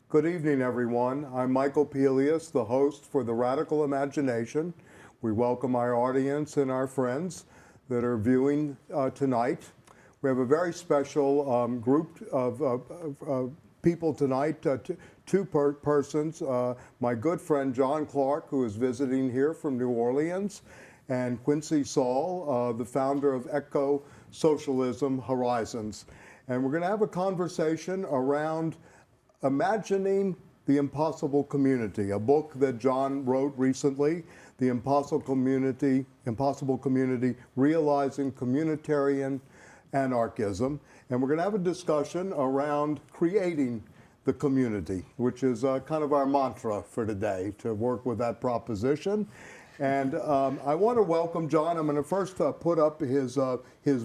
Good evening, everyone. I'm Michael Pelias, the host for The Radical Imagination. We welcome our audience and our friends that are viewing tonight. We have a very special group of people tonight, two persons. My good friend John Clark, who is visiting here from New Orleans, and Quincy Saul, the founder of Ecosocialism Horizons. And we're going to have a conversation around imagining the Implacable Community, a book that John wrote recently, The Implacable Community, Realizing Communitarian Anarchism. And we're going to have a discussion around creating the community, which is kind of our mantra for today, to work with that proposition. And I want to welcome John. I'm going to first put up his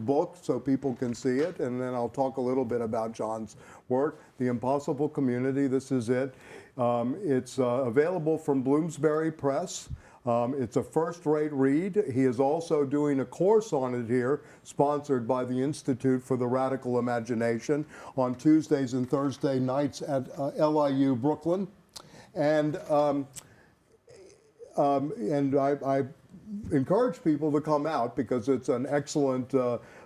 book so people can see it, and then I'll talk a little bit about John's work. The Implacable Community, this is it. It's available from Bloomsbury Press. It's a first-rate read. He is also doing a course on it here, sponsored by the Institute for the Radical Imagination, on Tuesdays and Thursday nights at LIU Brooklyn. And I encourage people to come out because it's an excellent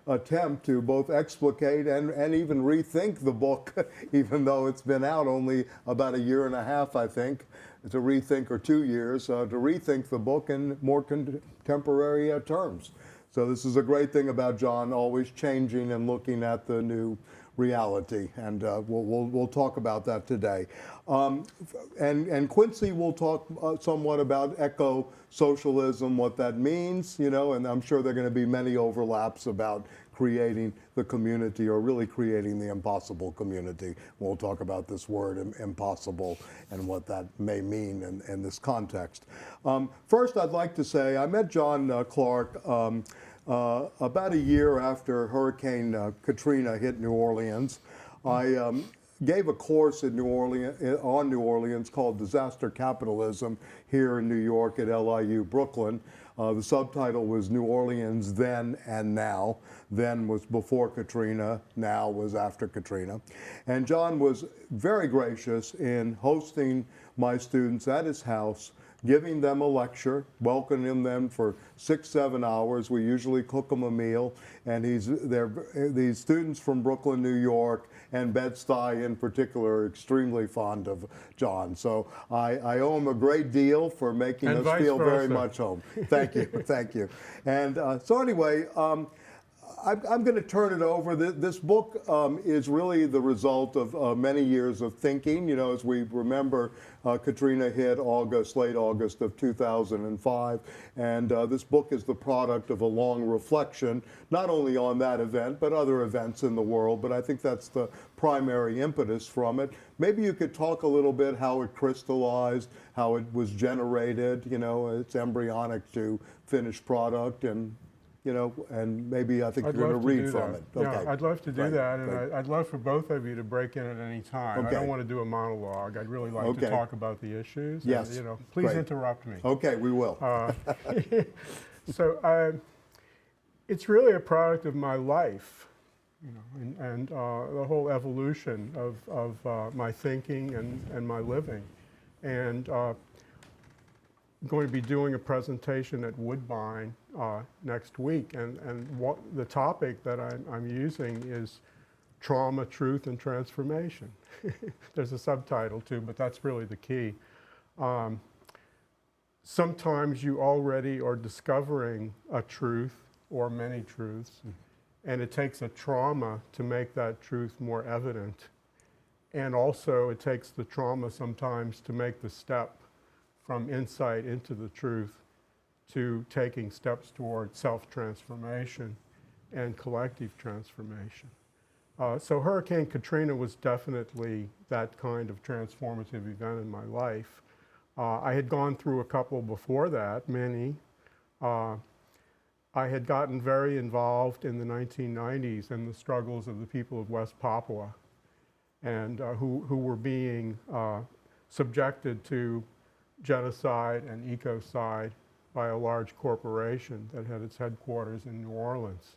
attempt to both explicate and even rethink the book, even though it's been out only about a year and a half, I think, to rethink, or 2 years, to rethink the book in more contemporary terms. So this is a great thing about John, always changing and looking at the new reality, and we'll talk about that today. And Quincy will talk somewhat about eco-socialism, what that means, you know, and I'm sure there are going to be many overlaps about creating the community, or really creating the impossible community. We'll talk about this word impossible and what that may mean in this context. First, I'd like to say I met John Clark about a year after Hurricane Katrina hit New Orleans. I gave a course in New Orleans called Disaster Capitalism here in New York at LIU Brooklyn. The subtitle was New Orleans Then and Now. Then was before Katrina, now was after Katrina. And John was very gracious in hosting my students at his house, giving them a lecture, welcoming them for 6-7 hours. We usually cook them a meal, and these students from Brooklyn, New York, and Bed-Stuy in particular are extremely fond of John. So I owe him a great deal for making us feel very much home. Thank you, thank you. And so anyway, I'm going to turn it over. This book is really the result of many years of thinking. You know, as we remember, Katrina hit late August of 2005, and this book is the product of a long reflection, not only on that event, but other events in the world, but I think that's the primary impetus from it. Maybe you could talk a little bit how it crystallized, how it was generated, you know, it's embryonic to finished product, and you know, and maybe I think you're going to read from it. Okay. Yeah, I'd love to do that, and I'd love for both of you to break in at any time. Okay. I don't want to do a monologue. I'd really like to talk about the issues. Yes. And, you know, please interrupt me. Okay, we will. So it's really a product of my life, you know, and the whole evolution of my thinking and my living. And I'm going to be doing a presentation at Woodbine next week, and what the topic that I'm using is trauma, truth, and transformation. There's a subtitle too, but that's really the key. Sometimes you already are discovering a truth or many truths, and it takes a trauma to make that truth more evident. And also it takes the trauma sometimes to make the step from insight into the truth to taking steps toward self-transformation and collective transformation. So Hurricane Katrina was definitely that kind of transformative event in my life. I had gone through a couple before that, many. I had gotten very involved in the 1990s in the struggles of the people of West Papua, and who were being subjected to genocide and ecocide by a large corporation that had its headquarters in New Orleans.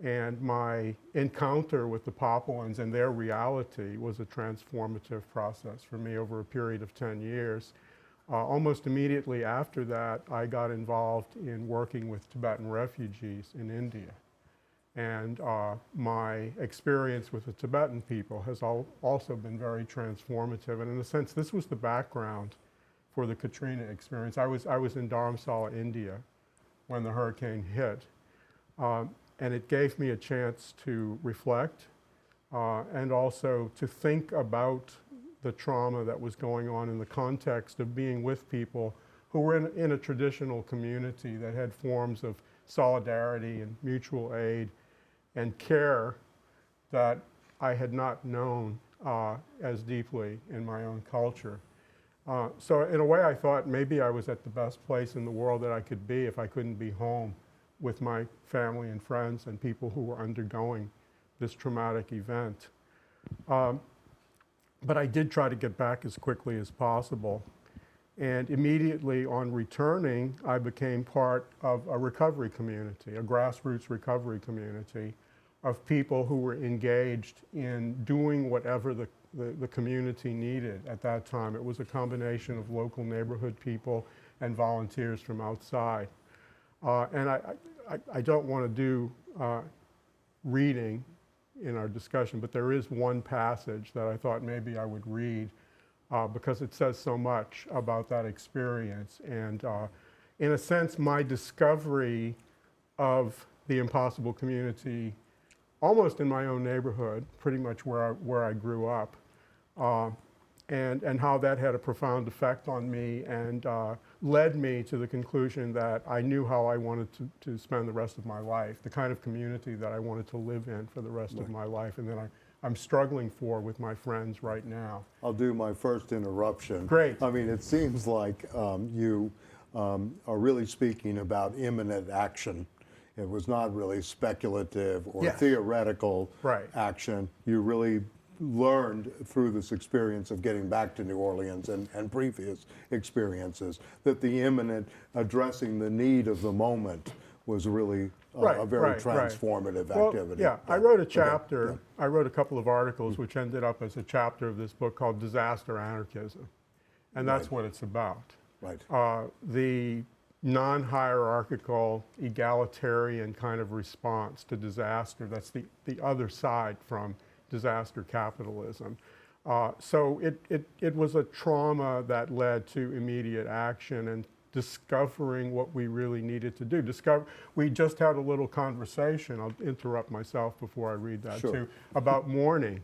And my encounter with the Papuans and their reality was a transformative process for me over a period of 10 years. Almost immediately after that, I got involved in working with Tibetan refugees in India. And my experience with the Tibetan people has also been very transformative. And in a sense, this was the background for the Katrina experience. I was in Dharamsala, India, when the hurricane hit. And it gave me a chance to reflect and also to think about the trauma that was going on in the context of being with people who were in a traditional community that had forms of solidarity and mutual aid and care that I had not known as deeply in my own culture. So in a way, I thought maybe I was at the best place in the world that I could be if I couldn't be home with my family and friends and people who were undergoing this traumatic event. But I did try to get back as quickly as possible. And immediately on returning, I became part of a recovery community, a grassroots recovery community of people who were engaged in doing whatever the community needed at that time. It was a combination of local neighborhood people and volunteers from outside. And I don't want to do reading in our discussion, but there is one passage that I thought maybe I would read because it says so much about that experience. And in a sense, my discovery of the Implacable community, almost in my own neighborhood, pretty much where I grew up, and how that had a profound effect on me and led me to the conclusion that I knew how I wanted to spend the rest of my life, the kind of community that I wanted to live in for the rest of my life, and that I'm struggling for with my friends right now. I'll do my first interruption. Great. I mean, it seems like you are really speaking about imminent action. It was not really speculative or theoretical action. You really learned through this experience of getting back to New Orleans and previous experiences that the imminent addressing the need of the moment was really a very transformative activity. I wrote a chapter, I wrote a couple of articles which ended up as a chapter of this book called Disaster Anarchism. And that's what it's about. The non-hierarchical, egalitarian kind of response to disaster. That's the other side from disaster capitalism. So it was a trauma that led to immediate action and discovering what we really needed to do. We just had a little conversation, I'll interrupt myself before I read that too, about mourning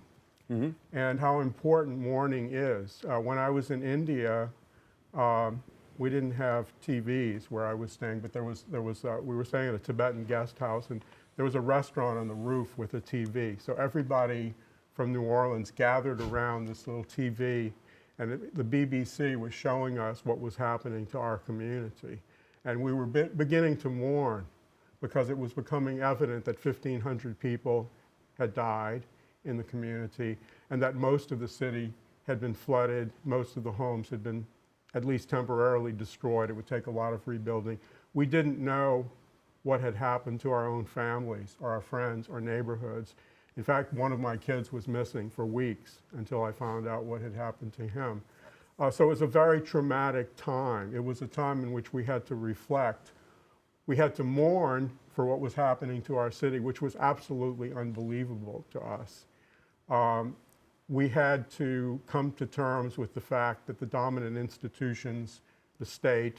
and how important mourning is. When I was in India, we didn't have TVs where I was staying, but we were staying at a Tibetan guest house, and there was a restaurant on the roof with a TV. So everybody from New Orleans gathered around this little TV, and the BBC was showing us what was happening to our community. And we were beginning to mourn because it was becoming evident that 1,500 people had died in the community and that most of the city had been flooded, most of the homes had been at least temporarily destroyed. It would take a lot of rebuilding. We didn't know what had happened to our own families or our friends or neighborhoods. In fact, one of my kids was missing for weeks until I found out what had happened to him. So it was a very traumatic time. It was a time in which we had to reflect. We had to mourn for what was happening to our city, which was absolutely unbelievable to us. We had to come to terms with the fact that the dominant institutions, the state,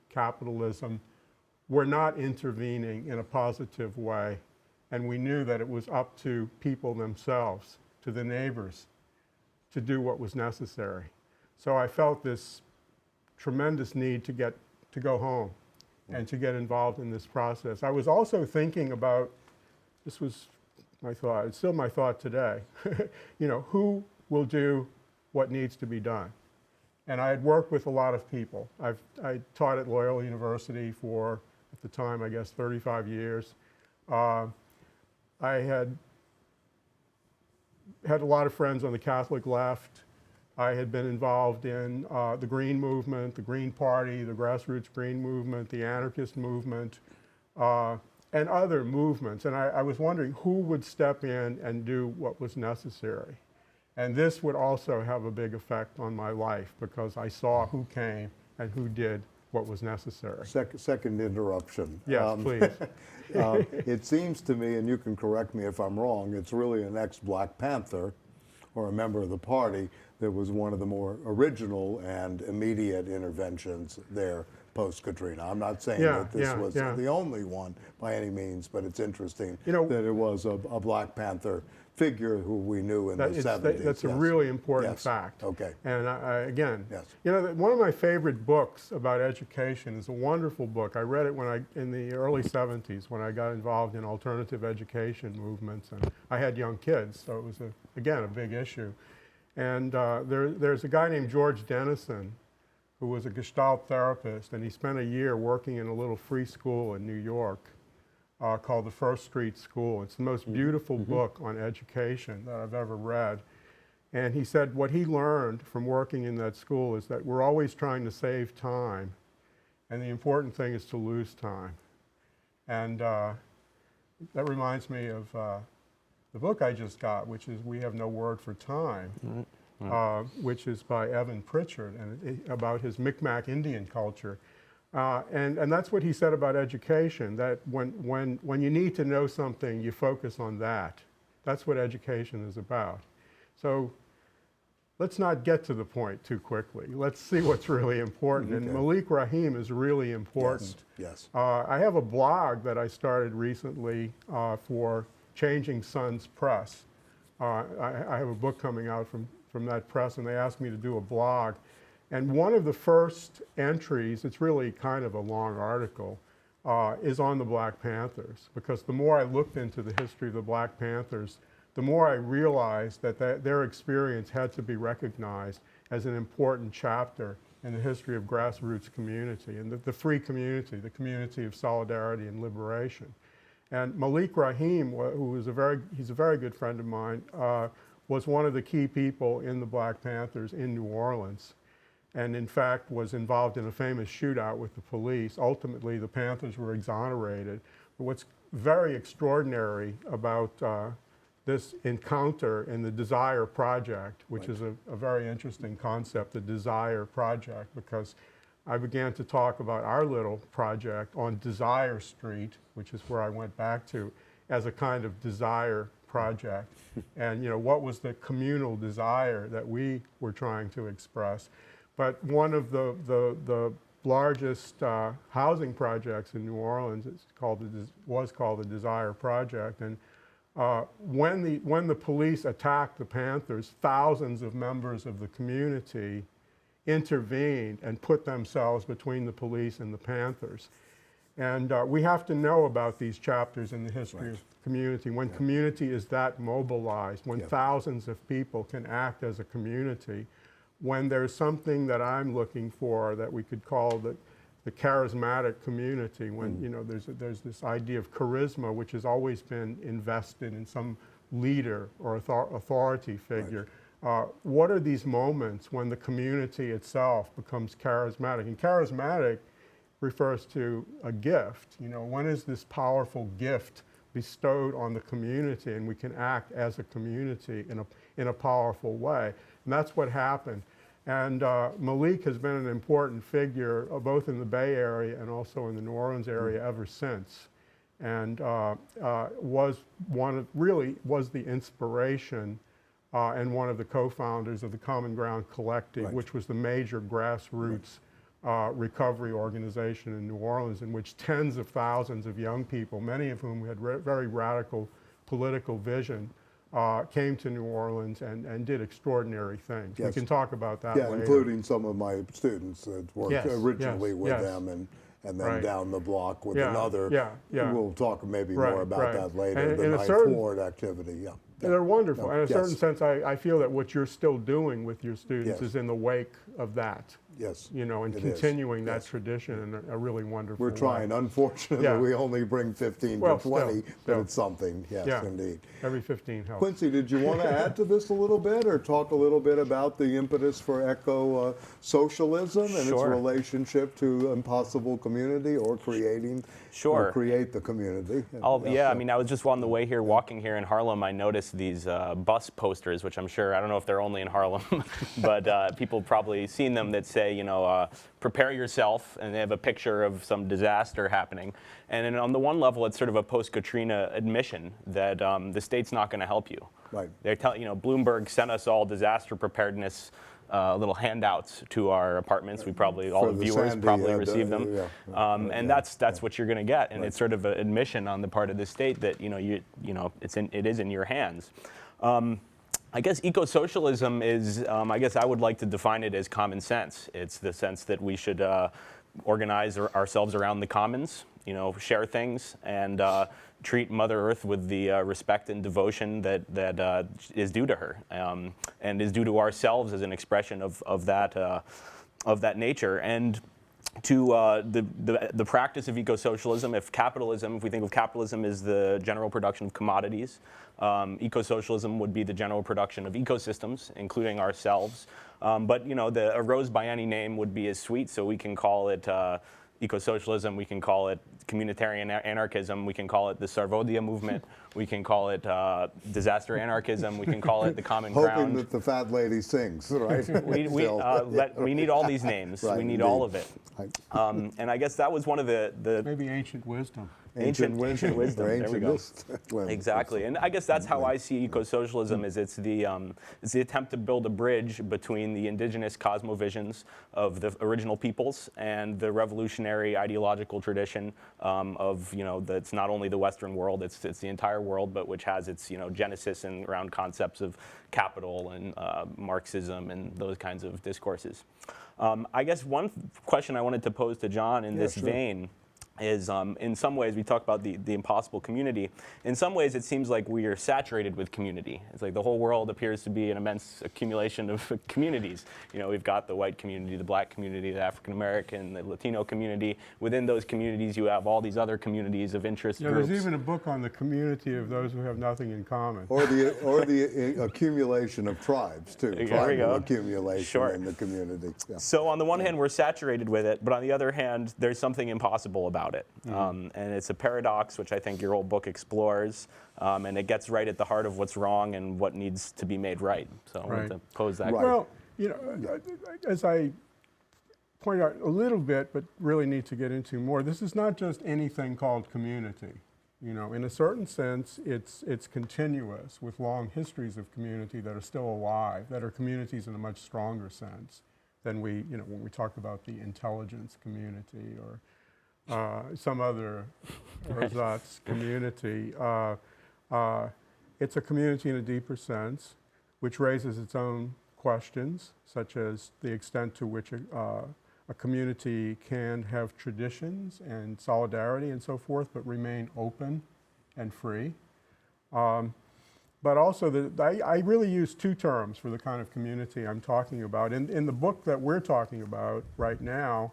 capitalism, were not intervening in a positive way. And we knew that it was up to people themselves, to the neighbors, to do what was necessary. So I felt this tremendous need to go home and to get involved in this process. I was also thinking about, this was my thought, it's still my thought today, who will do what needs to be done? And I had worked with a lot of people. I taught at Loyola University for, at the time, I guess, 35 years. I had a lot of friends on the Catholic left. I had been involved in the Green movement, the Green Party, the grassroots Green movement, the anarchist movement. and other movements. And I was wondering who would step in and do what was necessary. And this would also have a big effect on my life because I saw who came and who did what was necessary. Second interruption. Yes, please. It seems to me, and you can correct me if I'm wrong, it's really an ex-Black Panther or a member of the party that was one of the more original and immediate interventions there post-Katrina. I'm not saying that this was the only one by any means, but it's interesting that it was a Black Panther figure who we knew in the 70s. That's a really important fact. Okay. And again, one of my favorite books about education is a wonderful book. I read it in the early 70s when I got involved in alternative education movements, and I had young kids, so it was, again, a big issue. And there's a guy named George Dennison who was a Gestalt therapist, and he spent a year working in a little free school in New York called the First Street School. It's the most beautiful book on education that I've ever read. And he said what he learned from working in that school is that we're always trying to save time, and the important thing is to lose time. And that reminds me of the book I just got, which is We Have No Word for Time, which is by Evan Pritchard, and about his Micmac Indian culture. And that's what he said about education, that when you need to know something, you focus on that. That's what education is about. So let's not get to the point too quickly. Let's see what's really important. And Malik Rahim is really important. Yes. I have a blog that I started recently for Changing Suns Press. I have a book coming out from that press, and they asked me to do a blog. And one of the first entries, it's really kind of a long article, is on the Black Panthers. Because the more I looked into the history of the Black Panthers, the more I realized that their experience had to be recognized as an important chapter in the history of grassroots community, and the free community, the community of solidarity and liberation. And Malik Rahim, who is he's a very good friend of mine, was one of the key people in the Black Panthers in New Orleans, and in fact was involved in a famous shootout with the police. Ultimately, the Panthers were exonerated. But what's very extraordinary about this encounter in the Desire Project, which is a very interesting concept, the Desire Project, because I began to talk about our little project on Desire Street, which is where I went back to, as a kind of desire project. And what was the communal desire that we were trying to express? But one of the largest housing projects in New Orleans was called the Desire Project. And when the police attacked the Panthers, thousands of members of the community intervened and put themselves between the police and the Panthers. And we have to know about these chapters in the history of community. When community is that mobilized, when thousands of people can act as a community, when there's something that I'm looking for that we could call the charismatic community, when there's this idea of charisma, which has always been invested in some leader or authority figure. What are these moments when the community itself becomes charismatic? And charismatic refers to a gift. When is this powerful gift bestowed on the community and we can act as a community in a powerful way? And that's what happened. And Malik has been an important figure both in the Bay Area and also in the New Orleans area ever since, and was the inspiration and one of the co-founders of the Common Ground Collective, which was the major grassroots recovery organization in New Orleans, in which tens of thousands of young people, many of whom had very radical political vision, came to New Orleans and did extraordinary things. We can talk about that later. Including some of my students that worked originally with them, and then down the block with another. We'll talk maybe more about that later, the Ninth Ward activity. They're wonderful. In a certain sense, I feel that what you're still doing with your students is in the wake of that. Yes, you know, and it is. continuing that Yes. tradition in a really wonderful We're trying. way. Unfortunately, Yeah. we only bring 15 Well, to 20, but still. it's something. Yes, Yeah. indeed. Every 15 helps. Quincy, did you want to add to this a little bit, or talk a little bit about the impetus for eco-socialism and its Sure. relationship to impossible community, or creating, Sure. or create the community? Yeah, I mean, I was just on the way here, walking here in Harlem. I noticed these bus posters, which I'm sure, I don't know if they're only in Harlem, but people probably seen them, that say, you know, prepare yourself, and they have a picture of some disaster happening. And then on the one level, it's sort of a post-Katrina admission that the state's not going to help you. Right. They're telling, you know, Bloomberg sent us all disaster preparedness little handouts to our apartments. We probably, all For the the viewers Sandy, probably received them. yeah. And that's what you're going to get. And it's sort of an admission on the part of the state that, you know, it is in your hands. I guess ecosocialism is, I guess I would like to define it as common sense. It's the sense that we should organize ourselves around the commons, you know, share things, and treat Mother Earth with the respect and devotion that is due to her, and is due to ourselves as an expression of that nature. And to the practice of ecosocialism, if we think of capitalism as the general production of commodities, ecosocialism would be the general production of ecosystems, including ourselves. But you know, a rose by any name would be as sweet, so we can call it ecosocialism, we can call it communitarian anarchism, we can call it the Sarvodia movement, we can call it disaster anarchism, we can call it the common Hoping ground. that the fat lady sings, right? We need all these names. Right, we need indeed. all of it. And I guess that was one of the Maybe ancient wisdom. ancient wisdom. Or There we ancient go. wisdom. Exactly, and I guess that's how I see ecosocialism. Is it's the attempt to build a bridge between the indigenous cosmovisions of the original peoples and the revolutionary ideological tradition of, you know, that's not only the Western world, it's the entire world, but which has its, you know, genesis in around concepts of capital and Marxism and those kinds of discourses. I guess one question I wanted to pose to John in this vein is, in some ways, we talk about the impossible community. In some ways, it seems like we are saturated with community. It's like the whole world appears to be an immense accumulation of communities. You know, we've got the white community, the black community, the African American, the Latino community. Within those communities, you have all these other communities of interest groups. There's even a book on the community of those who have nothing in common. Or the accumulation of tribes, too. There we Tribal go. accumulation in the community. Yeah. So on the one hand, we're saturated with it, but on the other hand, there's something impossible about it. And it's a paradox, which I think your whole book explores, and it gets right at the heart of what's wrong and what needs to be made right. So I wanted to pose that. Right. Well, you know, as I point out a little bit, but really need to get into more, this is not just anything called community. You know, in a certain sense, it's continuous with long histories of community that are still alive, that are communities in a much stronger sense than when we talk about the intelligence community or some other ersatz community. It's a community in a deeper sense, which raises its own questions, such as the extent to which a community can have traditions and solidarity and so forth, but remain open and free. But also, I really use two terms for the kind of community I'm talking about. In the book that we're talking about right now,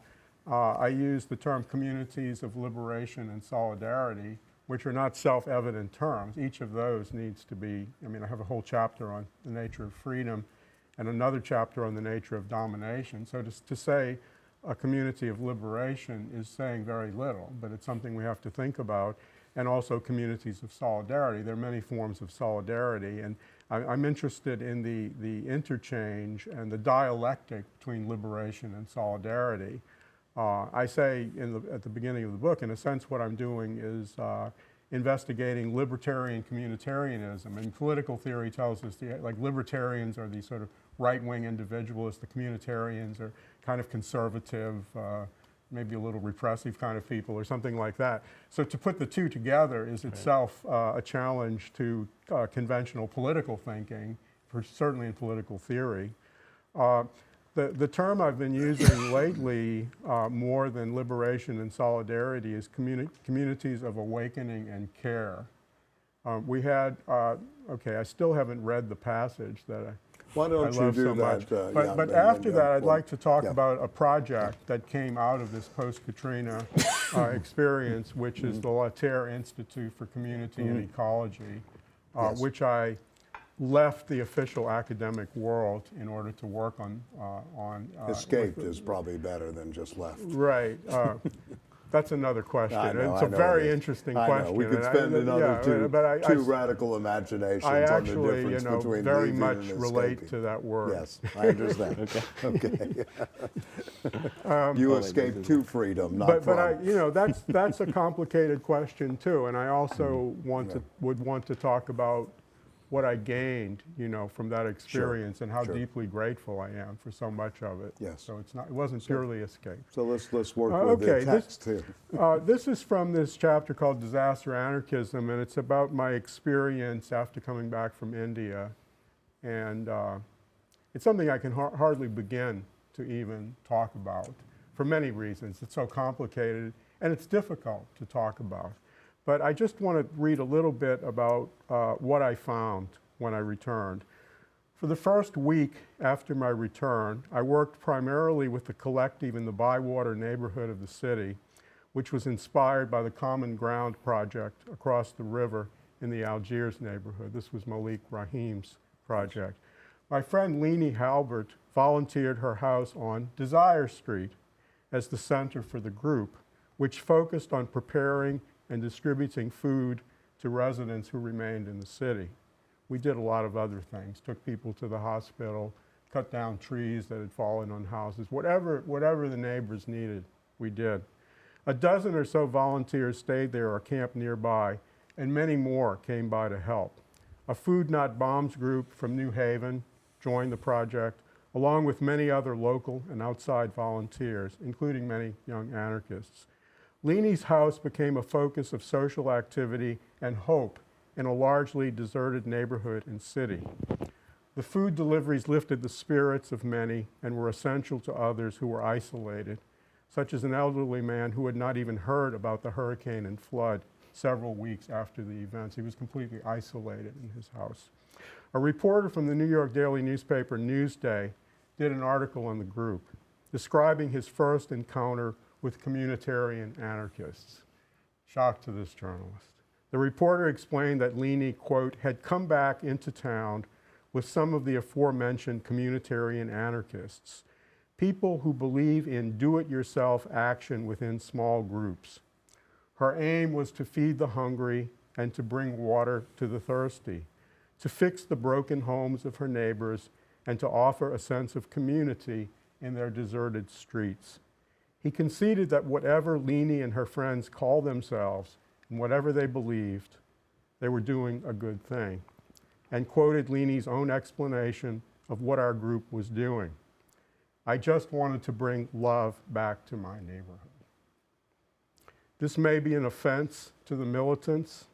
I use the term communities of liberation and solidarity, which are not self-evident terms. Each of those needs to be, I have a whole chapter on the nature of freedom and another chapter on the nature of domination. So to say a community of liberation is saying very little, but it's something we have to think about. And also communities of solidarity. There are many forms of solidarity, and I'm interested in the interchange and the dialectic between liberation and solidarity. I say at the beginning of the book, in a sense, what I'm doing is investigating libertarian communitarianism. And political theory tells us like libertarians are these sort of right-wing individualists. The communitarians are kind of conservative, maybe a little repressive kind of people or something like that. So to put the two together is itself a challenge to conventional political thinking, certainly in political theory. The term I've been using lately, more than liberation and solidarity, is communities of awakening and care. We had, I still haven't read the passage that Why don't you love do so that? much. Yeah, But after that, I'd well, like to talk yeah. about a project that came out of this post-Katrina experience, which is the Terre Institute for Community and Ecology, Yes. which I left the official academic world in order to work on. Escaped is probably better than just left. Right. That's another question. I know, It's a I know very it is. interesting I question. know. We could and spend another yeah, two radical imaginations I on the actually, difference between very leaving much and relate escaping. to that word. Yes, I understand. Okay. You escaped to freedom, not But from. that's a complicated question too, and I also would want to talk about what I gained, from that experience and how sure. deeply grateful I am for so much of it. Yes. So it wasn't purely escape. So let's work with the text too. This is from this chapter called Disaster Anarchism, and it's about my experience after coming back from India. And it's something I can hardly begin to even talk about for many reasons. It's so complicated, and it's difficult to talk about. But I just want to read a little bit about what I found when I returned. For the first week after my return, I worked primarily with the collective in the Bywater neighborhood of the city, which was inspired by the Common Ground project across the river in the Algiers neighborhood. This was Malik Rahim's project. My friend Leanie Halbert volunteered her house on Desire Street as the center for the group, which focused on preparing and distributing food to residents who remained in the city. We did a lot of other things, took people to the hospital, cut down trees that had fallen on houses, whatever the neighbors needed, we did. A dozen or so volunteers stayed there or camped nearby, and many more came by to help. A Food Not Bombs group from New Haven joined the project, along with many other local and outside volunteers, including many young anarchists. Leanie's house became a focus of social activity and hope in a largely deserted neighborhood and city. The food deliveries lifted the spirits of many and were essential to others who were isolated, such as an elderly man who had not even heard about the hurricane and flood several weeks after the events. He was completely isolated in his house. A reporter from the New York daily newspaper Newsday did an article on the group describing his first encounter with communitarian anarchists. Shock to this journalist. The reporter explained that Leanie, quote, had come back into town with some of the aforementioned communitarian anarchists, people who believe in do-it-yourself action within small groups. Her aim was to feed the hungry and to bring water to the thirsty, to fix the broken homes of her neighbors, and to offer a sense of community in their deserted streets. He conceded that whatever Leanie and her friends called themselves and whatever they believed, they were doing a good thing, and quoted Leanie's own explanation of what our group was doing. I just wanted to bring love back to my neighborhood. This may be an offense to the militants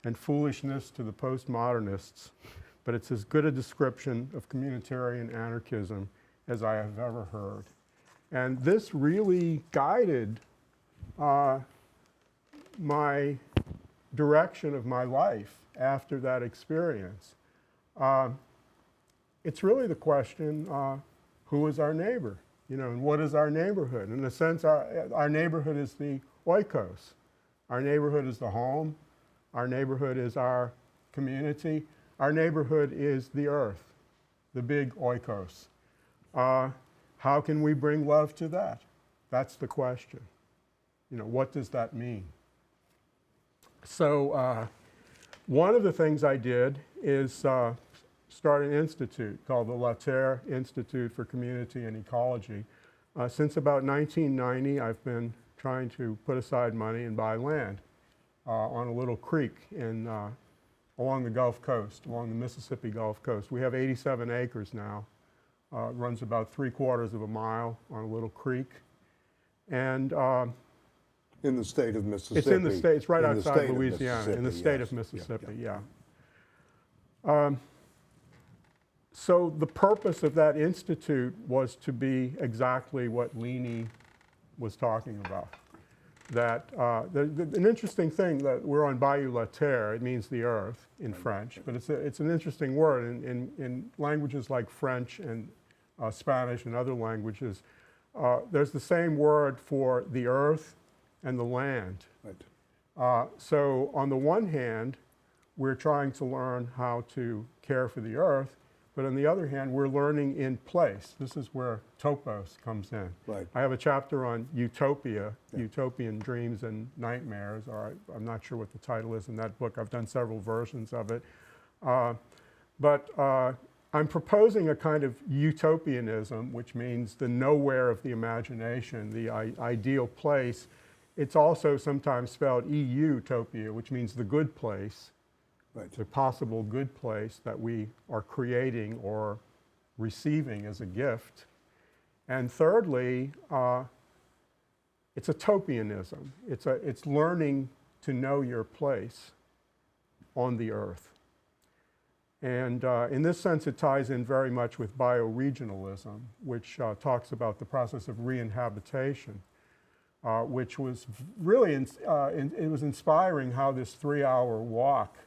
and foolishness to the postmodernists, but it's as good a description of communitarian anarchism as I have ever heard. And this really guided my direction of my life after that experience. It's really the question, who is our neighbor? And what is our neighborhood? In a sense, our neighborhood is the oikos. Our neighborhood is the home. Our neighborhood is our community. Our neighborhood is the earth, the big oikos. How can we bring love to that? That's the question. What does that mean? So one of the things I did is start an institute called the Terre Institute for Community and Ecology. Since about 1990, I've been trying to put aside money and buy land on a little creek along the Gulf Coast, along the Mississippi Gulf Coast. We have 87 acres now. It runs about 3/4 of a mile on a little creek. And in the state of Mississippi. It's in the state, it's right In the outside state of Louisiana, in the Mississippi, state yes. of Mississippi, yeah. So the purpose of that institute was to be exactly what Leanie was talking about. that an interesting thing that we're on Bayou La Terre. It means the earth in French, but it's an interesting word in languages like French and Spanish and other languages. There's the same word for the earth and the land. Right. So on the one hand, we're trying to learn how to care for the earth, but on the other hand, we're learning in place. This is where topos comes in. Right. I have a chapter on utopia, utopian dreams and nightmares, or I'm not sure what the title is in that book. I've done several versions of it. But I'm proposing a kind of utopianism, which means the nowhere of the imagination, the ideal place. It's also sometimes spelled E-utopia, which means the good place. Right. The possible good place that we are creating or receiving as a gift. And thirdly, it's utopianism. It's learning to know your place on the earth. And in this sense, it ties in very much with bioregionalism, which talks about the process of re-inhabitation, which was really, it was inspiring how this 3-hour walk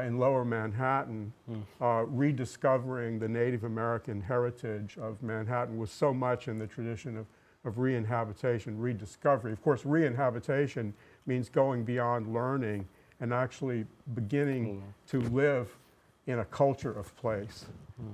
in Lower Manhattan, rediscovering the Native American heritage of Manhattan was so much in the tradition of re-inhabitation, rediscovery. Of course, re-inhabitation means going beyond learning and actually beginning to live in a culture of place,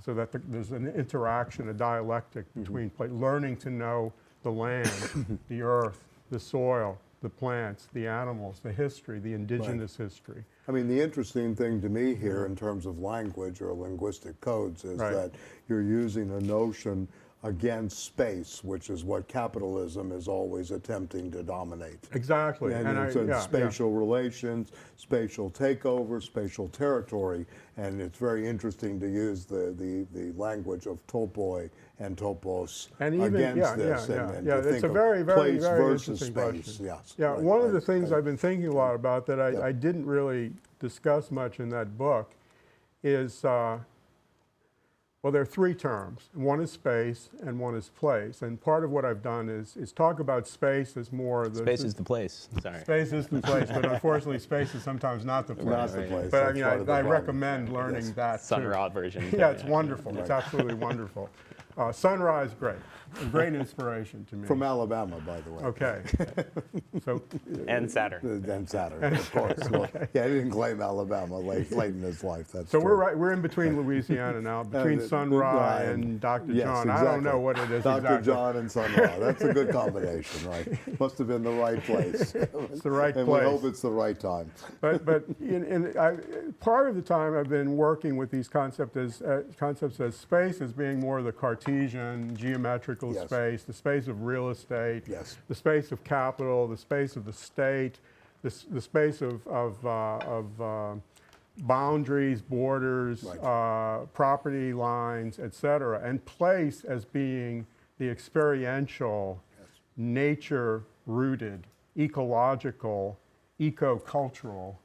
so that there's an interaction, a dialectic between learning to know the land, the earth, the soil, the plants, the animals, the history, the indigenous history. I mean, the interesting thing to me here in terms of language or linguistic codes is that you're using a notion against space, which is what capitalism is always attempting to dominate. Exactly. And spatial relations, spatial takeover, spatial territory, and it's very interesting to use the language of topoi and topos and even, against this. And to think it's a of very, very, place very versus interesting space. question. Yes. Yeah, Right, one of the right, things right. I've been thinking a lot about that I didn't really discuss much in that book is, well, there are 3 terms. One is space and one is place. And part of what I've done is talk about space as more the... Space is the place. Sorry. Space is the place, but unfortunately space is sometimes not the place. Not the place. But I That's mean, part of the I problem. recommend learning that Sun too. Ra version. Yeah, it's wonderful. It's absolutely wonderful. Sunrise, great. A great inspiration to me. From Alabama, by the way. Okay. So, And Saturn. And Saturn, of course. Well, yeah, he didn't claim Alabama late in his life. That's so true. we're in between Louisiana now, between Sun Ra and Dr. Yes, John. exactly. I don't know what it is Dr. exactly. John and Sun Ra. That's a good combination, right? Must have been the right place. It's the right and place. we hope it's the right time. But part of the time I've been working with these concepts as space as being more the Cartesian, geometrical space, the space of real estate, the space of capital, the space of the state, the space of boundaries, borders, property lines, etc., and place as being the experiential, nature-rooted, ecological, eco-cultural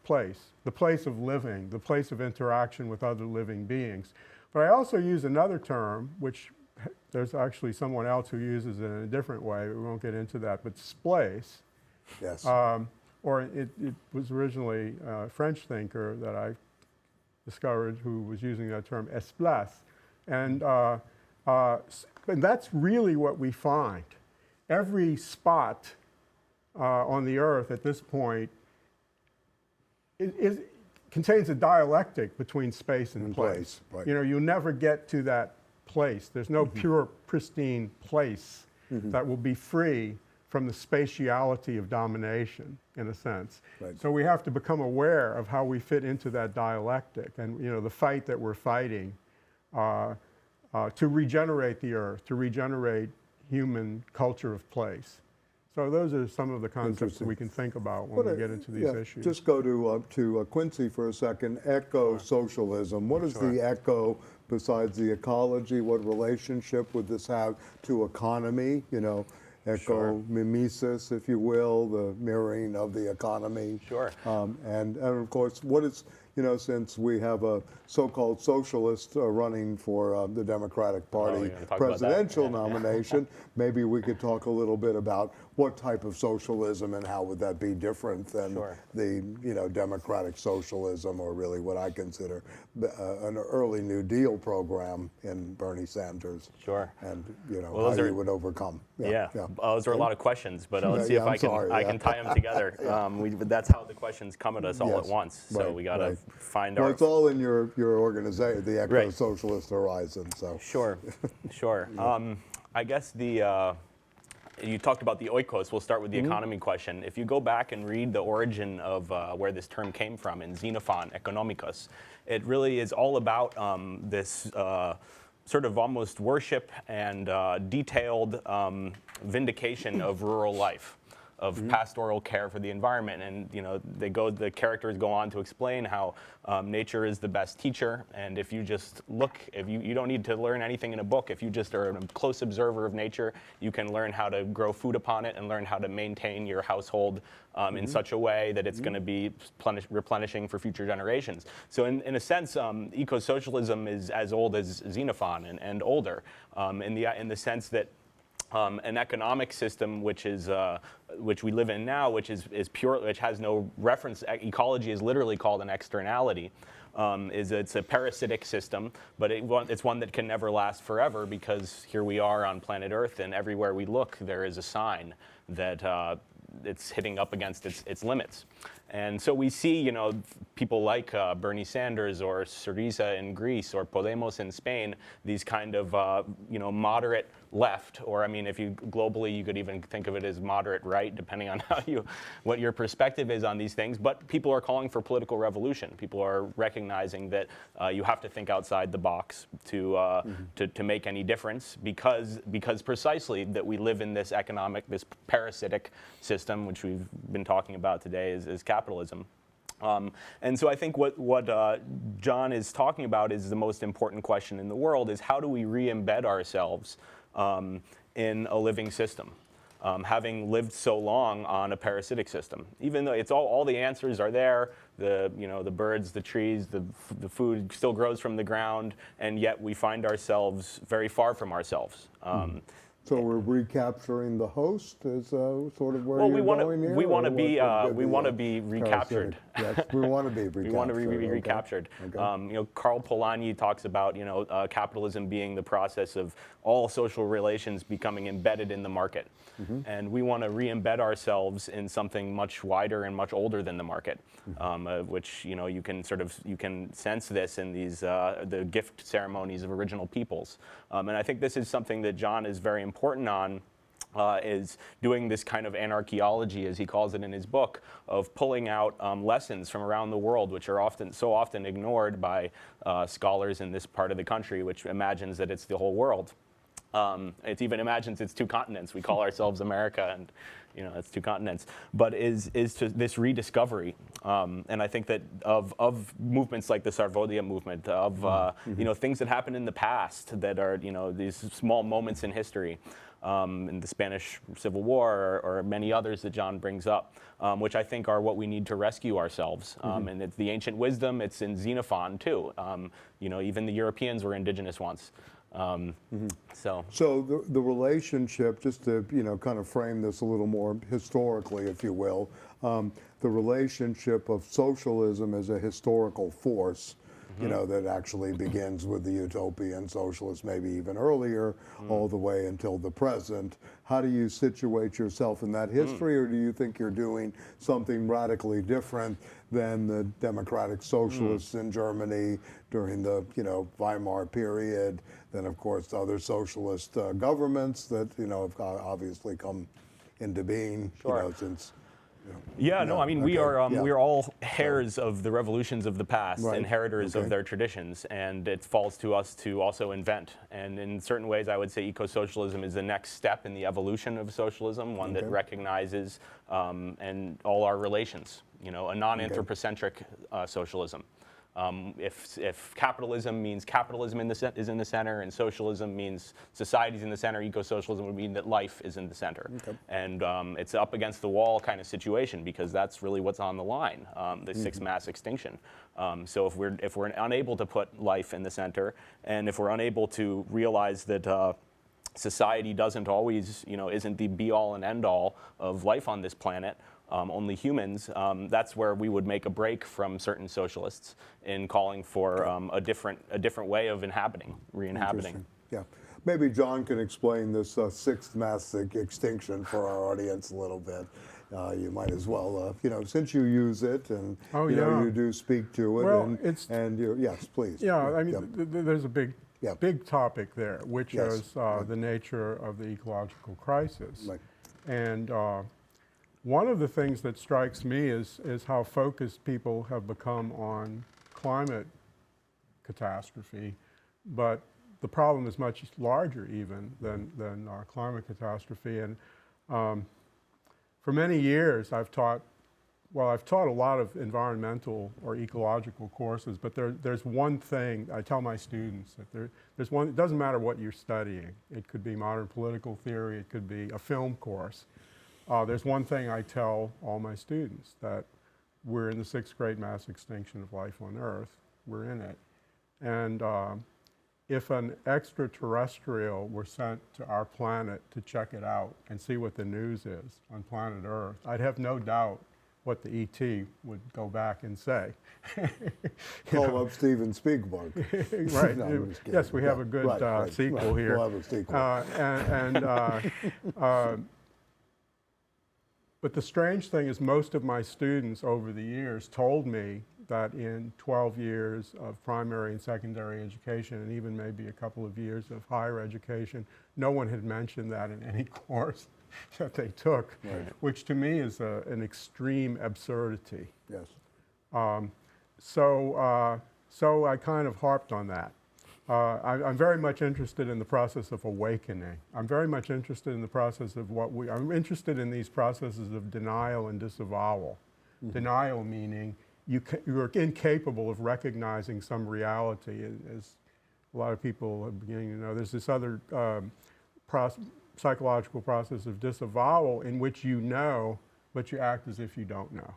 place, the place of living, the place of interaction with other living beings. But I also use another term, which there's actually someone else who uses it in a different way. We won't get into that, but splace. Yes. Or it was originally a French thinker that I discovered who was using that term, esplace. And that's really what we find. Every spot on the earth at this point contains a dialectic between space and place. Right. You know, you'll never get to that place. There's no pure, pristine place that will be free from the spatiality of domination, in a sense. Right. So we have to become aware of how we fit into that dialectic and, you know, the fight that we're fighting to regenerate the earth, to regenerate human culture of place. So those are some of the concepts that we can think about when we get into these issues. Just go to Quincy for a second. Ecosocialism. What is the eco besides the ecology? What relationship would this have to economy? You know, eco-mimesis, if you will, the mirroring of the economy. Sure. And of course, what is, you know, since we have a so-called socialist running for the Democratic Party presidential nomination, maybe we could talk a little bit about what type of socialism and how would that be different than Sure. the democratic socialism, or really what I consider an early New Deal program in Bernie Sanders. Sure. And Well, how those you would overcome. Yeah. Those are a lot of questions, but let's see if I'm sorry, I can tie them together. That's how the questions come at us all at Yes. once. So Right, we got to right. find Well, our. it's all in your organization, the Right. Eco-Socialist Horizon. So Sure, sure. I guess you talked about the oikos. We'll start with the economy question. If you go back and read the origin of where this term came from in Xenophon Economicus, it really is all about this sort of almost worship and detailed vindication of rural life, of pastoral care for the environment. And the characters go on to explain how nature is the best teacher, and if you just look, if you don't need to learn anything in a book, if you just are a close observer of nature, you can learn how to grow food upon it and learn how to maintain your household in such a way that it's going to be replenishing for future generations. So in a sense, ecosocialism is as old as Xenophon and older, in the sense that an economic system which we live in now, which is pure, which has no reference. Ecology is literally called an externality. It's a parasitic system, but it's one that can never last forever, because here we are on planet Earth, and everywhere we look, there is a sign that it's hitting up against its limits. And so we see, people like Bernie Sanders or Syriza in Greece or Podemos in Spain, these kind of, moderate left, or if you globally, you could even think of it as moderate right, depending on what your perspective is on these things. But people are calling for political revolution. People are recognizing that you have to think outside the box to make any difference, because precisely that we live in this parasitic system, which we've been talking about today, is capitalism. And so I think what John is talking about is the most important question in the world, is how do we re-embed ourselves in a living system, having lived so long on a parasitic system. Even though it's all the answers are there, the birds, the trees, the food still grows from the ground, and yet we find ourselves very far from ourselves. So we're recapturing the host, is sort of where Well, you're going here? we want to be recaptured. Yes, we want to be recaptured. We want to be recaptured. Okay. Karl Polanyi talks about capitalism being the process of all social relations becoming embedded in the market, and we want to re-embed ourselves in something much wider and much older than the market, which you can sense this in these the gift ceremonies of original peoples, and I think this is something that John is very important on. Is doing this kind of anarchaeology, as he calls it in his book, of pulling out lessons from around the world, which are so often ignored by scholars in this part of the country, which imagines that it's the whole world. It even imagines it's two continents. We call ourselves America, and it's two continents. But is to this rediscovery, and I think that of movements like the Sarvodia movement, of things that happened in the past that are these small moments in history. In the Spanish Civil War, or many others that John brings up, which I think are what we need to rescue ourselves. And it's the ancient wisdom. It's in Xenophon too. Even the Europeans were indigenous once. So the relationship, just to kind of frame this a little more historically, if you will, the relationship of socialism as a historical force. That actually begins with the utopian socialists, maybe even earlier, all the way until the present. How do you situate yourself in that history, or do you think you're doing something radically different than the democratic socialists in Germany during the Weimar period? Then, of course, other socialist governments that have obviously come into being since. we are all heirs of the revolutions of the past, Right. inheritors of their traditions, and it falls to us to also invent. And in certain ways, I would say ecosocialism is the next step in the evolution of socialism, one that recognizes and all our relations, a non-anthropocentric socialism. If capitalism means capitalism is in the center, and socialism means society's in the center, ecosocialism would mean that life is in the center. And it's up against the wall kind of situation, because that's really what's on the line, the sixth mass extinction. So if we're unable to put life in the center, and if we're unable to realize that society doesn't always, isn't the be-all and end-all of life on this planet, only humans, that's where we would make a break from certain socialists in calling for a different way of re-inhabiting. Yeah. Maybe John can explain this sixth mass extinction for our audience a little bit. You might as well, since you use it and you do speak to it. Well, yes, please. Yeah, I mean, there's a big topic there, which is the nature of the ecological crisis. Right. And one of the things that strikes me is how focused people have become on climate catastrophe, but the problem is much larger even than climate catastrophe. And for many years I've taught a lot of environmental or ecological courses, but there's one thing I tell my students, that there's one, it doesn't matter what you're studying. It could be modern political theory, it could be a film course. There's one thing I tell all my students, that we're in the sixth great mass extinction of life on Earth. We're in it. And if an extraterrestrial were sent to our planet to check it out and see what the news is on planet Earth, I'd have no doubt what the ET would go back and say. Call up Steven Spielberg. Right. No, yes, we have a good sequel here. We'll have a sequel. But the strange thing is, most of my students over the years told me that in 12 years of primary and secondary education, and even maybe a couple of years of higher education, no one had mentioned that in any course that they took, which to me is an extreme absurdity. Yes. So I kind of harped on that. I'm very much interested in the process of awakening. I'm very much interested in the process of I'm interested in these processes of denial and disavowal. Mm-hmm. Denial meaning you're incapable of recognizing some reality. As a lot of people are beginning to know, there's this other psychological process of disavowal in which you know, but you act as if you don't know.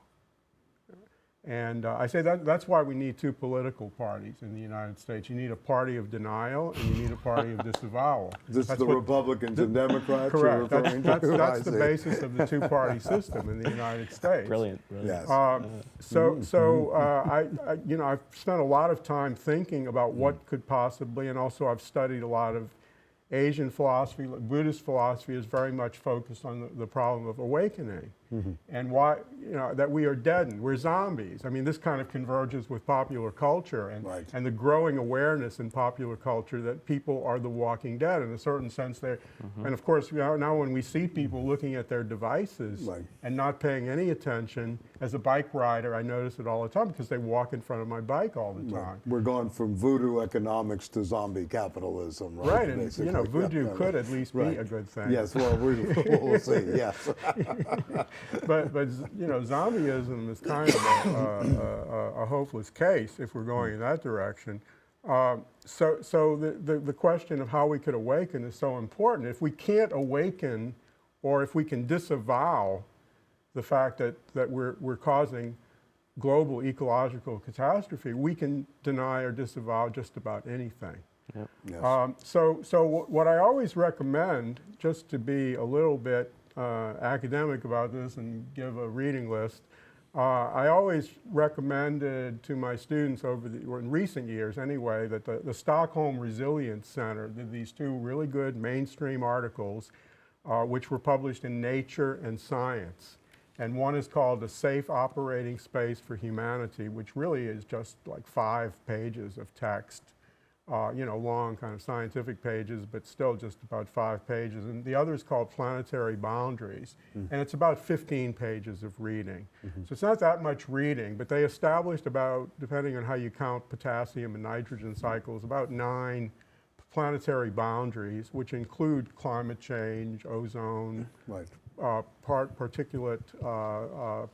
And I say that's why we need two political parties in the United States. You need a party of denial and you need a party of disavowal. This is the Republicans and Democrats. Correct. That's the basis of the two-party system in the United States. Brilliant. Yes. I've spent a lot of time thinking about what could possibly, and also I've studied a lot of Asian philosophy. Buddhist philosophy is very much focused on the problem of awakening, and why, that we are deadened, we're zombies. I mean, this kind of converges with popular culture and the growing awareness in popular culture that people are the walking dead. In a certain sense, and of course, now when we see people looking at their devices and not paying any attention, as a bike rider, I notice it all the time because they walk in front of my bike all the time. We're going from voodoo economics to zombie capitalism, right? Right, and voodoo could at least be a good thing. Yes, well, we'll see. Yes. But zombieism is kind of a hopeless case if we're going in that direction. So the question of how we could awaken is so important. If we can't awaken, or if we can disavow the fact that we're causing global ecological catastrophe, we can deny or disavow just about anything. Yep. Yes. So what I always recommend, just to be a little bit academic about this and give a reading list, I always recommended to my students in recent years anyway, that the Stockholm Resilience Center did these two really good mainstream articles which were published in Nature and Science. And one is called A Safe Operating Space for Humanity, which really is just like 5 pages of text. Long kind of scientific pages, but still just about 5 pages. And the other is called Planetary Boundaries, and it's about 15 pages of reading. So it's not that much reading, but they established about, depending on how you count potassium and nitrogen cycles, about 9 planetary boundaries, which include climate change, ozone, particulate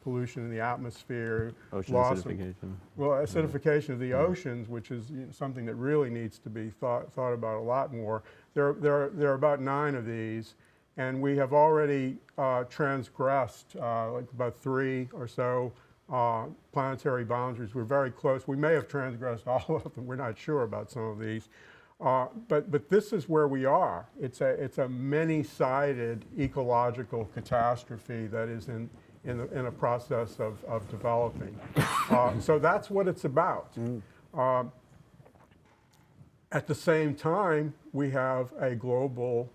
pollution in the atmosphere, ocean acidification. Acidification of the oceans, which is something that really needs to be thought about a lot more. There are about 9 of these, and we have already transgressed like about 3 or so planetary boundaries. We're very close. We may have transgressed all of them. We're not sure about some of these. But this is where we are. It's a many-sided ecological catastrophe that is in a process of developing. So that's what it's about. At the same time, we have a global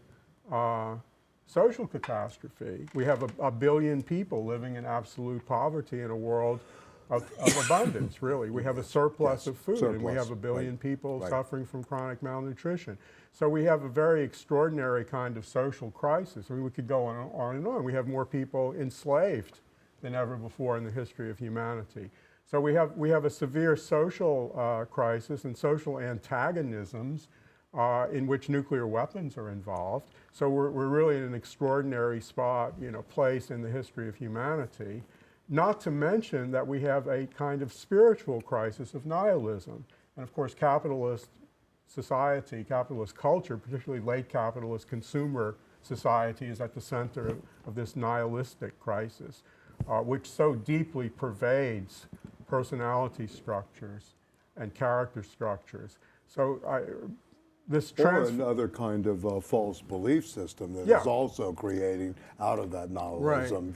social catastrophe. We have a billion people living in absolute poverty in a world of abundance, really. We have a surplus of food, and we have a billion people suffering from chronic malnutrition. So we have a very extraordinary kind of social crisis. I mean, we could go on and on. We have more people enslaved than ever before in the history of humanity. So we have a severe social crisis and social antagonisms in which nuclear weapons are involved. So we're really in an extraordinary spot, place in the history of humanity. Not to mention that we have a kind of spiritual crisis of nihilism. And of course, capitalist society, capitalist culture, particularly late capitalist consumer society, is at the center of this nihilistic crisis, which so deeply pervades personality structures and character structures. So or another kind of false belief system that is also creating out of that nihilism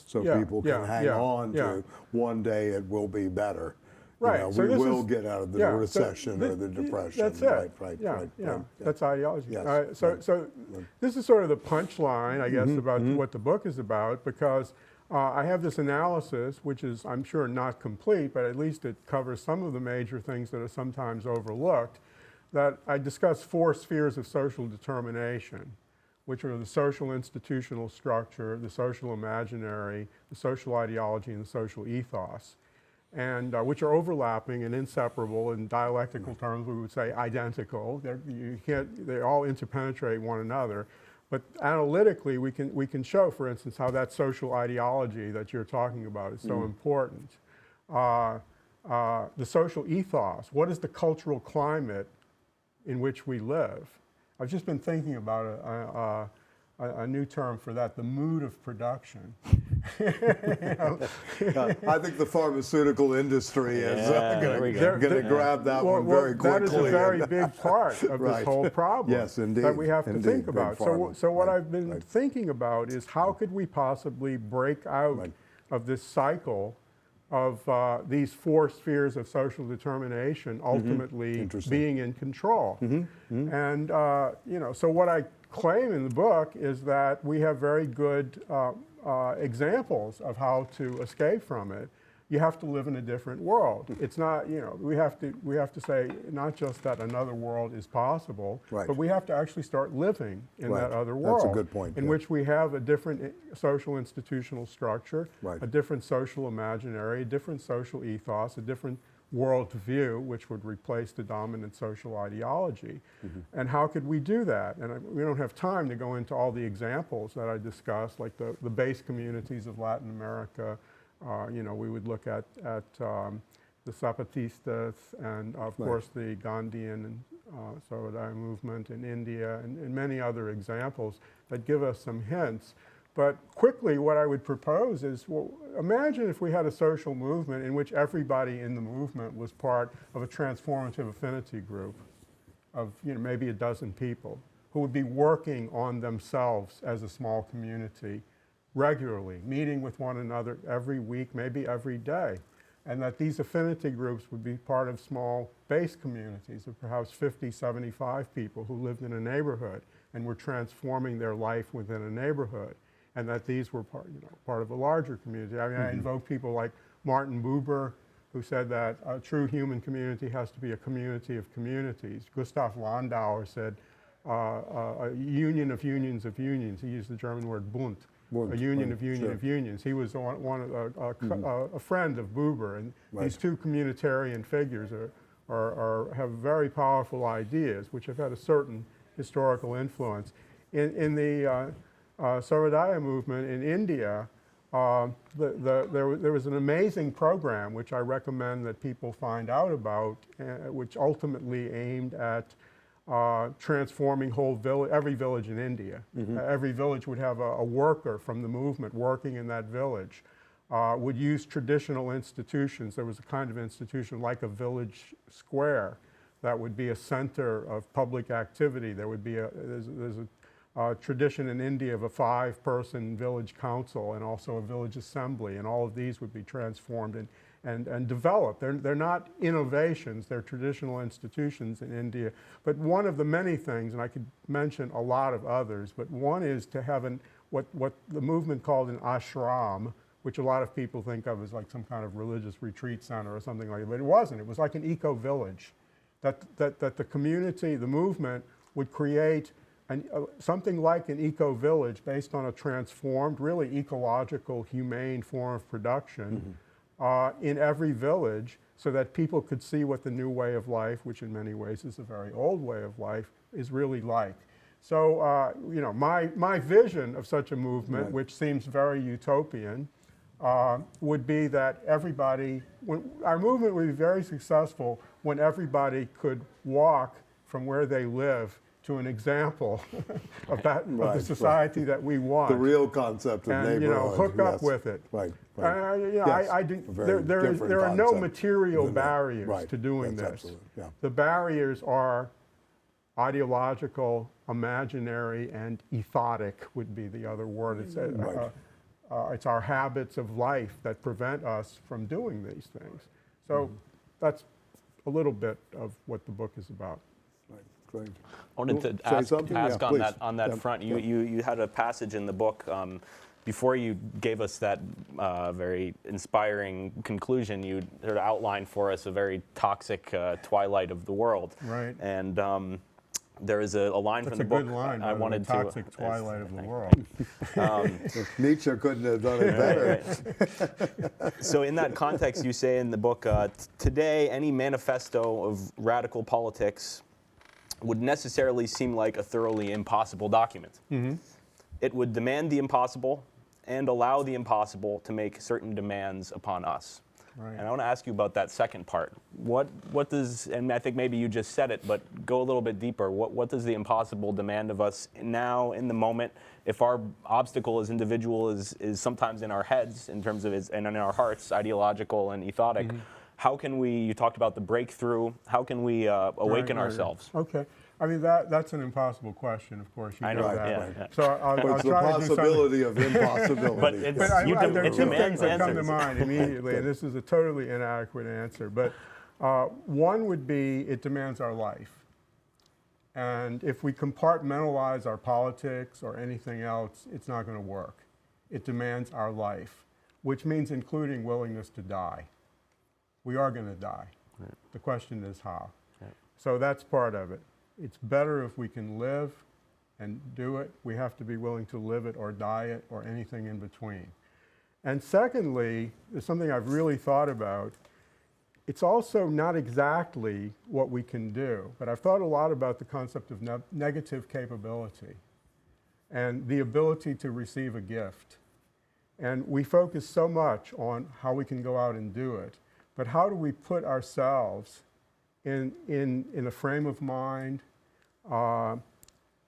so people can hang on to one day it will be better. Right. We will get out of the recession or the depression. That's it. Right. That's ideology. Yes. So this is sort of the punchline, I guess, about what the book is about, because I have this analysis, which is, I'm sure, not complete, but at least it covers some of the major things that are sometimes overlooked, that I discuss 4 spheres of social determination, which are the social institutional structure, the social imaginary, the social ideology, and the social ethos, and which are overlapping and inseparable. In dialectical terms, we would say identical. They all interpenetrate one another. But analytically, we can show, for instance, how that social ideology that you're talking about is so important. The social ethos, what is the cultural climate in which we live? I've just been thinking about a new term for that, the mood of production. I think the pharmaceutical industry is going to grab that one very quickly. That is a very big part of this whole problem that we have to think about. So what I've been thinking about is how could we possibly break out of this cycle of these 4 spheres of social determination ultimately being in control. And so what I claim in the book is that we have very good examples of how to escape from it. You have to live in a different world. It's not, we have to say not just that another world is possible, but we have to actually start living in that other world. That's a good point. In which we have a different social institutional structure, a different social imaginary, a different social ethos, a different world view, which would replace the dominant social ideology. And how could we do that? And we don't have time to go into all the examples that I discussed, like the base communities of Latin America. We would look at the Zapatistas and, of course, the Gandhian and Sawadaya movement in India and many other examples that give us some hints. But quickly, what I would propose is, well, imagine if we had a social movement in which everybody in the movement was part of a transformative affinity group of maybe a dozen people who would be working on themselves as a small community regularly, meeting with one another every week, maybe every day, and that these affinity groups would be part of small base communities of perhaps 50, 75 people who lived in a neighborhood and were transforming their life within a neighborhood, and that these were part of a larger community. I mean, I invoke people like Martin Buber, who said that a true human community has to be a community of communities. Gustav Landauer said a union of unions of unions. He used the German word Bund. A union of unions. He was a friend of Buber, and these two communitarian figures have very powerful ideas, which have had a certain historical influence. In the Sawadaya movement in India, there was an amazing program which I recommend that people find out about, which ultimately aimed at transforming every village in India. Every village would have a worker from the movement working in that village, would use traditional institutions. There was a kind of institution like a village square that would be a center of public activity. There would be there's a tradition in India of a 5-person village council and also a village assembly, and all of these would be transformed and developed. They're not innovations, they're traditional institutions in India. But one of the many things, and I could mention a lot of others, but one is to have what the movement called an ashram, which a lot of people think of as like some kind of religious retreat center or something like that, but it wasn't. It was like an eco-village, that the community, the movement, would create something like an eco-village based on a transformed, really ecological, humane form of production in every village, so that people could see what the new way of life, which in many ways is a very old way of life, is really like. So, you know, my vision of such a movement, which seems very utopian, would be that everybody, our movement would be very successful when everybody could walk from where they live to an example of of the society that we want. The real concept of neighborhood. You know, hook up with it. Right. You know, there are no material barriers to doing this. The barriers are ideological, imaginary, and ethotic would be the other word. It's our habits of life that prevent us from doing these things. So that's a little bit of what the book is about. Right. Great. I wanted to ask on that front. You had a passage in the book before you gave us that very inspiring conclusion. You sort of outlined for us a very toxic twilight of the world. Right. And there is a line from the book. That's a good line. I wanted the toxic twilight of the world. Nietzsche couldn't have done it better. Right. So in that context, you say in the book, today any manifesto of radical politics would necessarily seem like a thoroughly impossible document. It would demand the impossible and allow the impossible to make certain demands upon us. Right. And I want to ask you about that second part. What does, and I think maybe you just said it, but go a little bit deeper. What does the impossible demand of us now, in the moment? If our obstacle as individual is sometimes in our heads, in terms of and in our hearts, ideological and ethotic, how can we, you talked about the breakthrough, how can we awaken ourselves? Okay. I mean, that's an impossible question, of course. I know that. Yeah. So I'll It's the try to do possibility of impossibility. But there it are two demands things that come to answers. mind immediately, and this is a totally inadequate answer. But one would be it demands our life. And if we compartmentalize our politics or anything else, it's not going to work. It demands our life, which means including willingness to die. We are going to die. Right. The question is how. Right. So that's part of it. It's better if we can live and do it. We have to be willing to live it or die it or anything in between. And secondly, there's something I've really thought about. It's also not exactly what we can do, but I've thought a lot about the concept of negative capability and the ability to receive a gift. And we focus so much on how we can go out and do it, but how do we put ourselves in a frame of mind,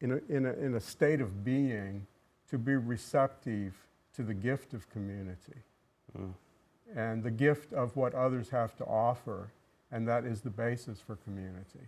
in a state of being, to be receptive to the gift of community and the gift of what others have to offer, and that is the basis for community.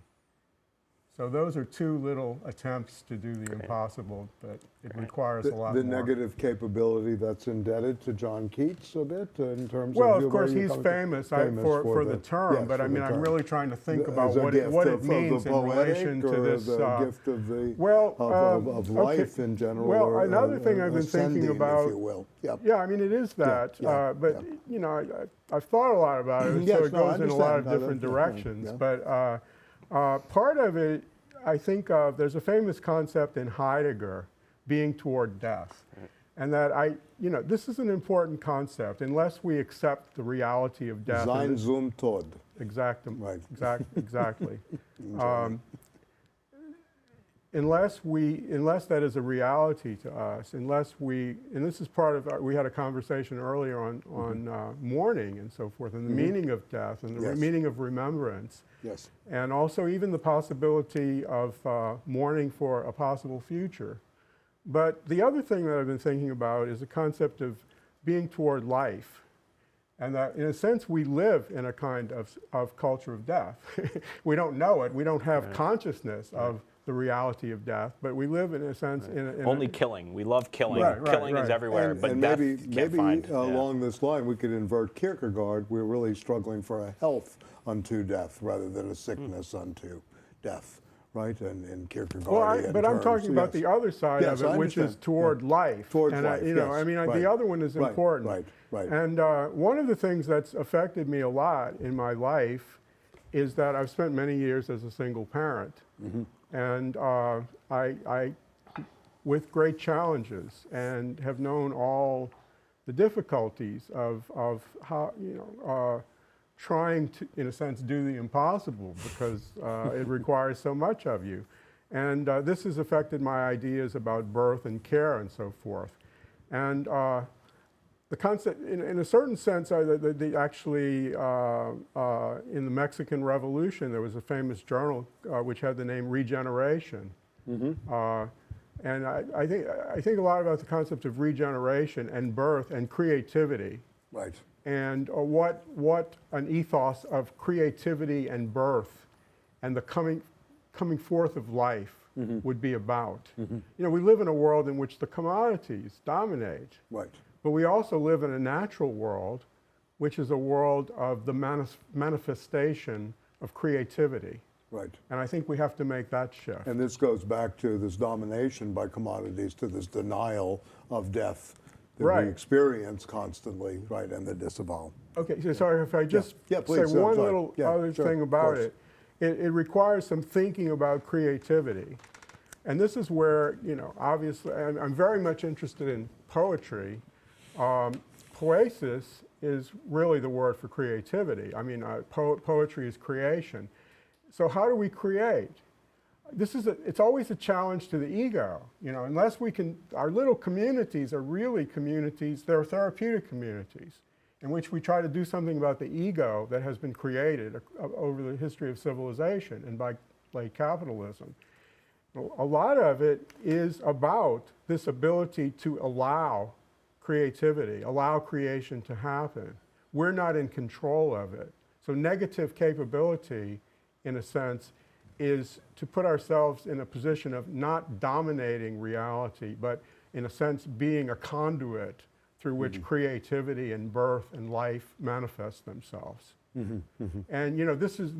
So those are two little attempts to do the impossible, but it requires a lot more. The negative capability that's indebted to John Keats a bit in terms well, of... of course, he's famous for the term, yes, but I mean, I'm really trying to think about what it means in relation to this... the gift of the of life in general. Well, another thing I've been thinking about... if you will. Yeah, I mean, it is that, but, you know, I've thought a lot about it, so it goes in a lot of different directions, but part of it, I think there's a famous concept in Heidegger, being toward death. And that this is an important concept. Unless we accept the reality of death. Sein zum Tod. Exactly. Right. Exactly. Unless that is a reality to us, and this is part of, we had a conversation earlier on mourning and so forth, and the meaning of death, and the meaning of remembrance. Yes. And also even the possibility of mourning for a possible future. But the other thing that I've been thinking about is the concept of being toward life. And that, in a sense, we live in a kind of culture of death. We don't know it. We don't have consciousness of the reality of death, but we live, in a sense, in Only killing. We love killing. Right, killing is everywhere, but death can't find. Along this line, we could invert Kierkegaard. We're really struggling for a health unto death rather than a sickness unto death, right? And in Kierkegaard. But I'm talking about the other side of it, which is toward life. Towards and life, the other one is important. Right. And one of the things that's affected me a lot in my life is that I've spent many years as a single parent. And I, with great challenges, and have known all the difficulties of how, trying to, in a sense, do the impossible because it requires so much of you. And this has affected my ideas about birth and care and so forth. And the concept, in a certain sense, actually, in the Mexican Revolution, there was a famous journal which had the name Regeneration. And I think a lot about the concept of regeneration and birth and creativity. Right. And what an ethos of creativity and birth and the coming forth of life would be about. We live in a world in which the commodities dominate. Right. But we also live in a natural world, which is a world of the manifestation of creativity. Right. And I think we have to make that shift. And this goes back to this domination by commodities, to this denial of death that we experience constantly, right, and the disavow. Okay, so sorry if I just please, say one little other thing about it. It requires some thinking about creativity. And this is where, obviously, I'm very much interested in poetry. Poesis is really the word for creativity. I mean, poetry is creation. So how do we create? It's always a challenge to the ego. Unless we can, our little communities are really communities, they're therapeutic communities in which we try to do something about the ego that has been created over the history of civilization and by capitalism. A lot of it is about this ability to allow creativity, allow creation to happen. We're not in control of it. So negative capability, in a sense, is to put ourselves in a position of not dominating reality, but in a sense being a conduit through which creativity and birth and life manifest themselves. And this is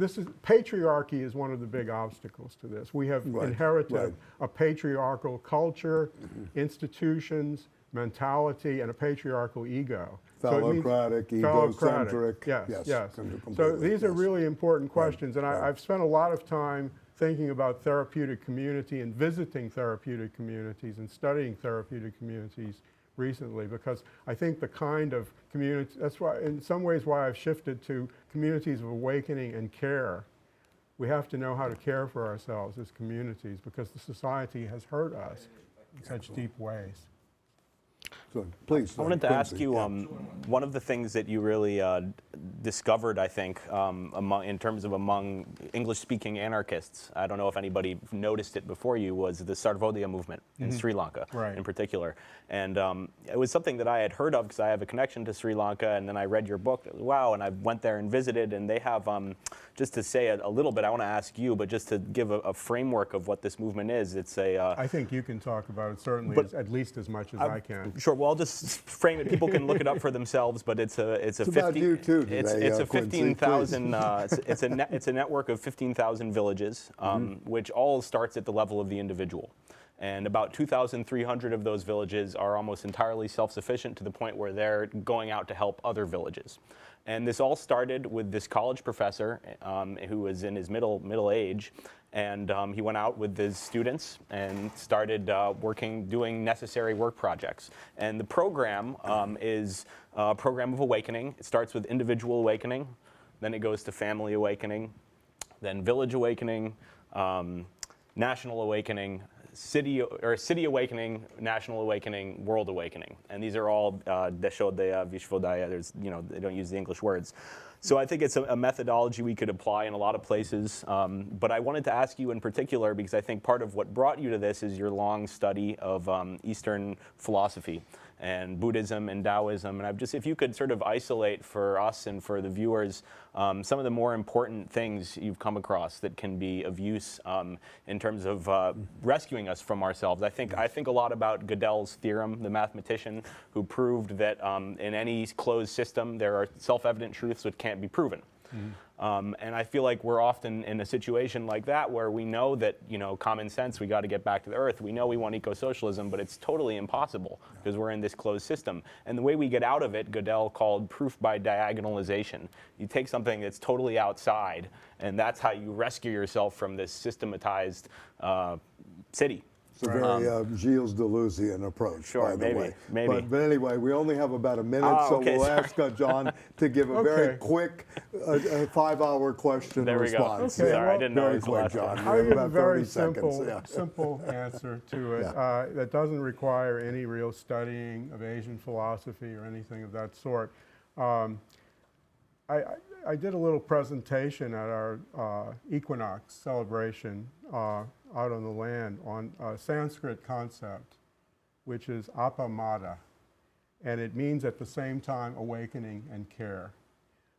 patriarchy is one of the big obstacles to this. We have inherited a patriarchal culture, institutions, mentality, and a patriarchal ego. Phallocratic, egocentric. Yes. So these are really important questions, and I've spent a lot of time thinking about therapeutic community and visiting therapeutic communities and studying therapeutic communities recently, because I think the kind of community, that's why, in some ways, why I've shifted to communities of awakening and care. We have to know how to care for ourselves as communities because the society has hurt us in such deep ways. So, please. I wanted to ask you, one of the things that you really discovered, I think, in terms of among English-speaking anarchists, I don't know if anybody noticed it before you, was the Sarvodaya movement in Sri Lanka in particular. And it was something that I had heard of because I have a connection to Sri Lanka, and then I read your book, wow, and I went there and visited, and they have, just to say a little bit, I want to ask you, but just to give a framework of what this movement is, it's a... I think you can talk about it certainly at least as much as I can. Sure. Well, I'll just frame it. People can look it up for themselves, but it's a 15,000. It's a network of 15,000 villages, which all starts at the level of the individual. And about 2,300 of those villages are almost entirely self-sufficient to the point where they're going out to help other villages. And this all started with this college professor who was in his middle age. And he went out with his students and started doing necessary work projects. And the program is a program of awakening. It starts with individual awakening, then it goes to family awakening, then village awakening, national awakening, city awakening, national awakening, world awakening. And these are all Deshodaya, Vishvodaya. They don't use the English words. So I think it's a methodology we could apply in a lot of places. But I wanted to ask you in particular, because I think part of what brought you to this is your long study of Eastern philosophy. and Buddhism and Taoism. And if you could sort of isolate for us and for the viewers some of the more important things you've come across that can be of use in terms of rescuing us from ourselves. I think a lot about Gödel's theorem, the mathematician who proved that in any closed system there are self-evident truths which can't be proven. And I feel like we're often in a situation like that where we know that, common sense, we got to get back to the earth. We know we want ecosocialism, but it's totally impossible because we're in this closed system. And the way we get out of it, Gödel called proof by diagonalization. You take something that's totally outside, and that's how you rescue yourself from this systematized city. It's a very Gilles Deleuzian approach, by the way. Maybe. But anyway, we only have about a minute, so we'll ask John to give a very quick 5-hour question response. Okay, sorry, I didn't know very it was quick, last John. one. We I'll have give a about very 30 seconds. simple answer to it Yeah. that doesn't require any real studying of Asian philosophy or anything of that sort. I did a little presentation at our equinox celebration out on the land on a Sanskrit concept, which is appamada, and it means at the same time awakening and care.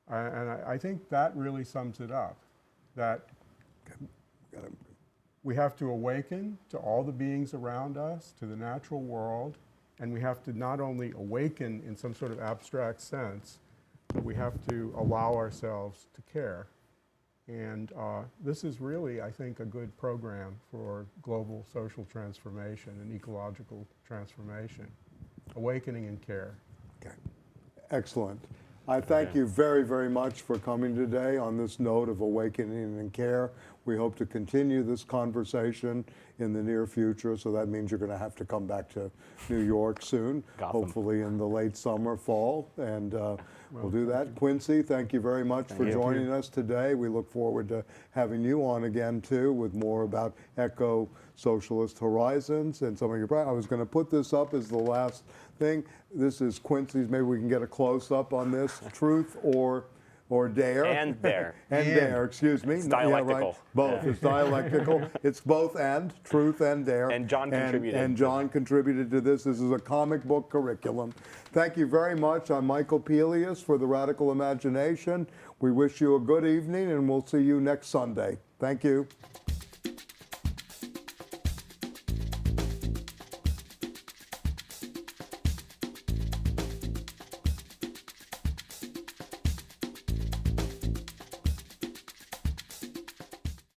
And I think that really sums it up, that we have to awaken to all the beings around us, to the natural world, and we have to not only awaken in some sort of abstract sense, but we have to allow ourselves to care. And this is really, I think, a good program for global social transformation and ecological transformation. Awakening and care. Okay. Excellent. I thank you very, very much for coming today on this note of awakening and care. We hope to continue this conversation in the near future, so that means you're going to have to come back to New York soon, hopefully in the late summer, fall, and we'll do that. Quincy, thank you very much for joining us today. We look forward to having you on again, too, with more about eco-socialist horizons and some of your... I was going to put this up as the last thing. This is Quincy's. Maybe we can get a close-up on this. Truth or dare. And dare. and dare, excuse me. It's dialectical. Yeah, right. Both. Yeah. It's dialectical. It's both and, truth and dare. And John contributed. And John contributed to this. This is a comic book curriculum. Thank you very much. I'm Michael Pelias for The Radical Imagination. We wish you a good evening, and we'll see you next Sunday. Thank you.